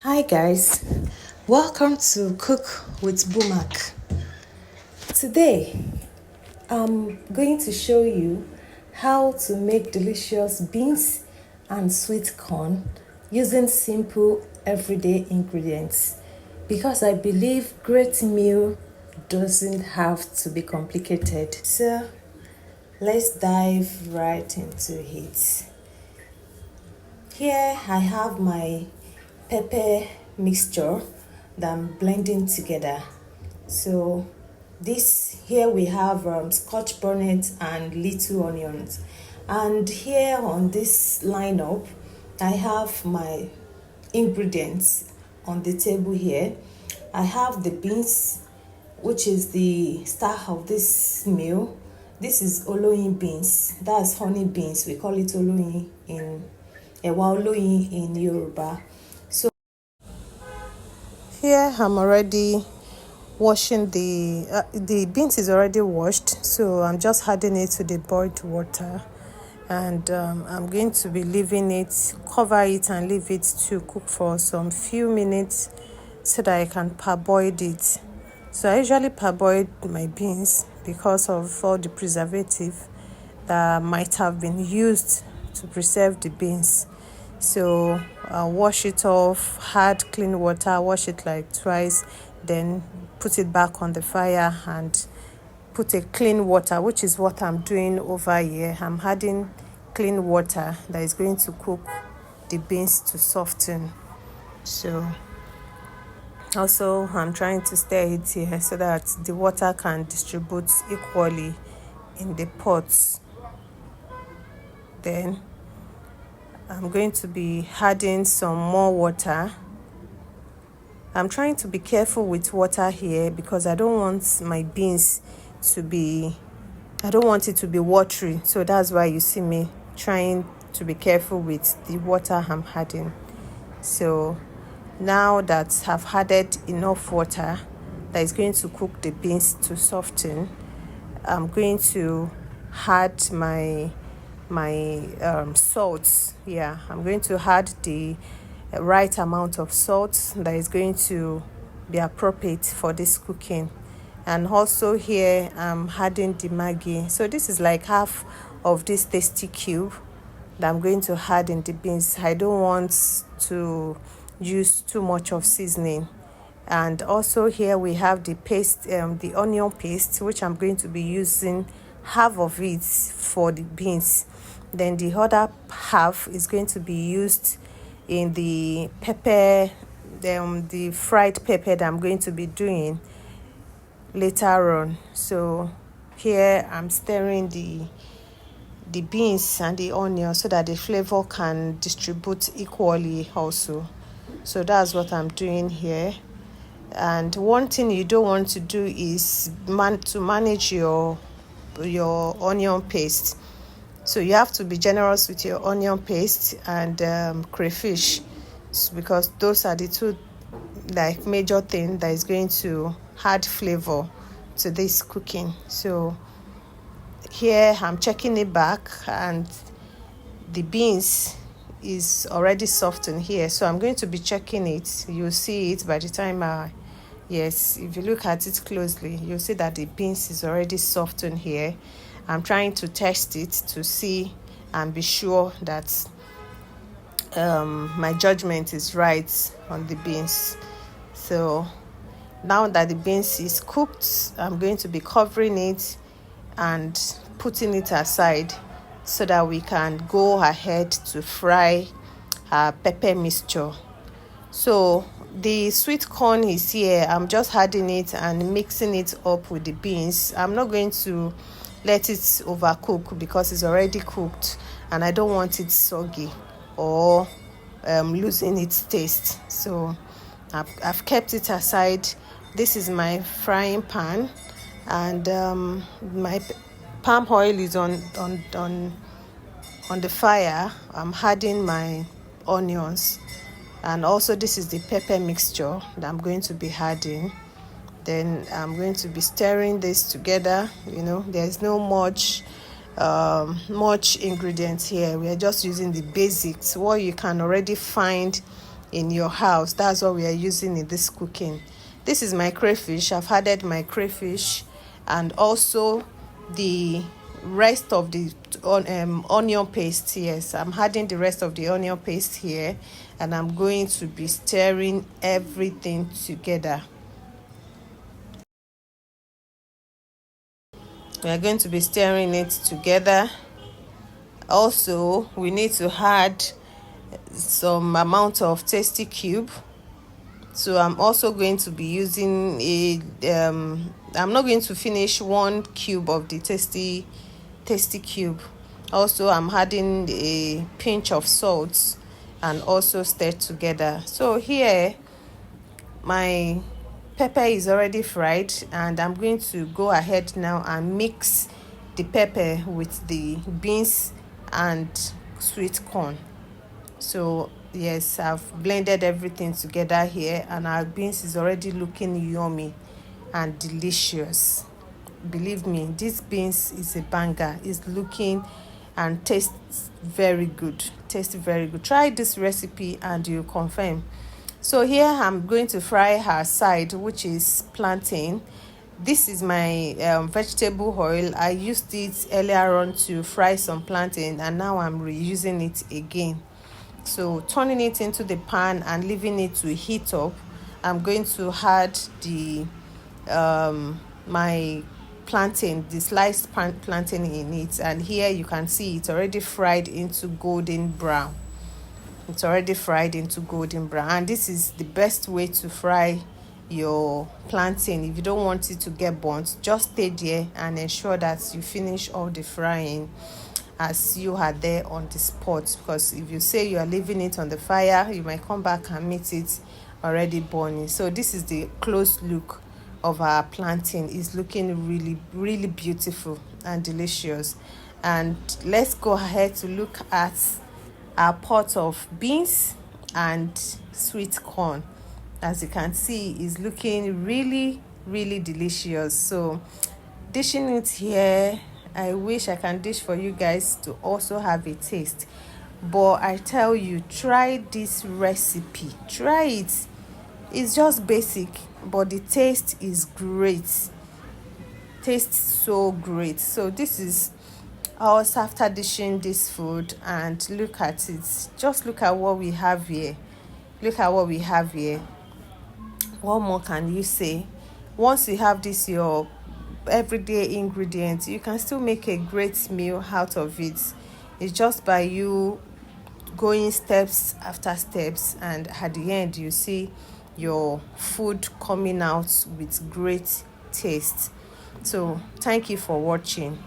Hi guys, welcome to Cook with Bumak. Today I'm going to show you how to make delicious beans and sweet corn using simple everyday ingredients because I believe great meal doesn't have to be complicated. So let's dive right into it. Here I have my pepper mixture that I'm blending together. So this here we have scotch bonnet and little onions, and here on this lineup I have my ingredients on the table here. I have the beans, which is the star of this meal. This is oloyin beans, that's honey beans. We call it oloyin in oloyin in Yoruba. So here I'm already washing the beans is already washed, so I'm just adding it to the boiled water, and I'm going to be leaving it, cover it and leave it to cook for some few minutes so that I can parboil it. So I usually parboil my beans because of all the preservative that might have been used to preserve the beans. So I'll wash it off, add clean water, wash it like twice, then put it back on the fire and put a clean water, which is what I'm doing over here. I'm adding clean water that is going to cook the beans to soften. So also I'm trying to stir it here so that the water can distribute equally in the pots. Then I'm going to be adding some more water. I'm trying to be careful with water here because I don't want my beans to be, I don't want it to be watery. So that's why you see me trying to be careful with the water I'm adding. So now that I've added enough water that is going to cook the beans to soften, I'm going to add my salt. I'm going to add the right amount of salt that is going to be appropriate for this cooking. And also here I'm adding the Maggi. So this is like half of this tasty cube that I'm going to add in the beans. I don't want to use too much of seasoning. And also here we have the paste, the onion paste, which I'm going to be using half of it for the beans. Then the other half is going to be used in the pepper, the fried pepper that I'm going to be doing later on. So here I'm stirring the beans and the onion so that the flavor can distribute equally also. So that's what I'm doing here. And one thing you don't want to do is to manage your onion paste. So you have to be generous with your onion paste and crayfish, because those are the two like major things that is going to add flavor to this cooking. So here I'm checking it back and the beans is already softened here, so I'm going to be checking it. You'll see it by the time if you look at it closely, you'll see that the beans is already softened here. I'm trying to test it to see and be sure that my judgment is right on the beans. So now that the beans is cooked, I'm going to be covering it and putting it aside so that we can go ahead to fry our pepper mixture. So the sweet corn is here. I'm just adding it and mixing it up with the beans. I'm not going to let it overcook because it's already cooked and I don't want it soggy or losing its taste. So I've kept it aside. This is my frying pan, and my palm oil is on the fire. I'm adding my onions, and also this is the pepper mixture that I'm going to be adding. Then I'm going to be stirring this together. There's no much ingredients here. We are just using the basics, what you can already find in your house. That's what we are using in this cooking. This is my crayfish. I've added my crayfish and also the rest of the onion paste. Yes, I'm adding the rest of the onion paste here, and I'm going to be stirring everything together. We are going to be stirring it together. Also, we need to add some amount of tasty cube. So I'm also going to be using I'm not going to finish 1 cube of the tasty cube. Also, I'm adding a pinch of salt and also stir together. So here my pepper is already fried, and I'm going to go ahead now and mix the pepper with the beans and sweet corn. So yes, I've blended everything together here, and our beans is already looking yummy and delicious. Believe me, this beans is a banger. It's looking and tastes very good. Try this recipe and you confirm. So here I'm going to fry her side, which is plantain. This is my vegetable oil. I used it earlier on to fry some plantain, and now I'm reusing it again. So turning it into the pan and leaving it to heat up, I'm going to add the my plantain, the sliced plantain in it, and here you can see it's already fried into golden brown. It's already fried into golden brown, and this is the best way to fry your plantain. If you don't want it to get burnt, just stay there and ensure that you finish all the frying as you are there on the spot, because if you say you are leaving it on the fire, you might come back and meet it already burning. So this is the close look of our plantain. It's looking really beautiful and delicious. And let's go ahead to look at our pot of beans and sweet corn. As you can see, is looking really delicious. So dishing it here, I wish I can dish for you guys to also have a taste, but I tell you, try this recipe. Try it. It's just basic, but the taste is great. Tastes so great. So this is us after dishing this food, and look at it. Just look at what we have here. What more can you say? Once you have this your everyday ingredients, you can still make a great meal out of it. It's just by you going steps after steps, and at the end you see your food coming out with great taste. So thank you for watching.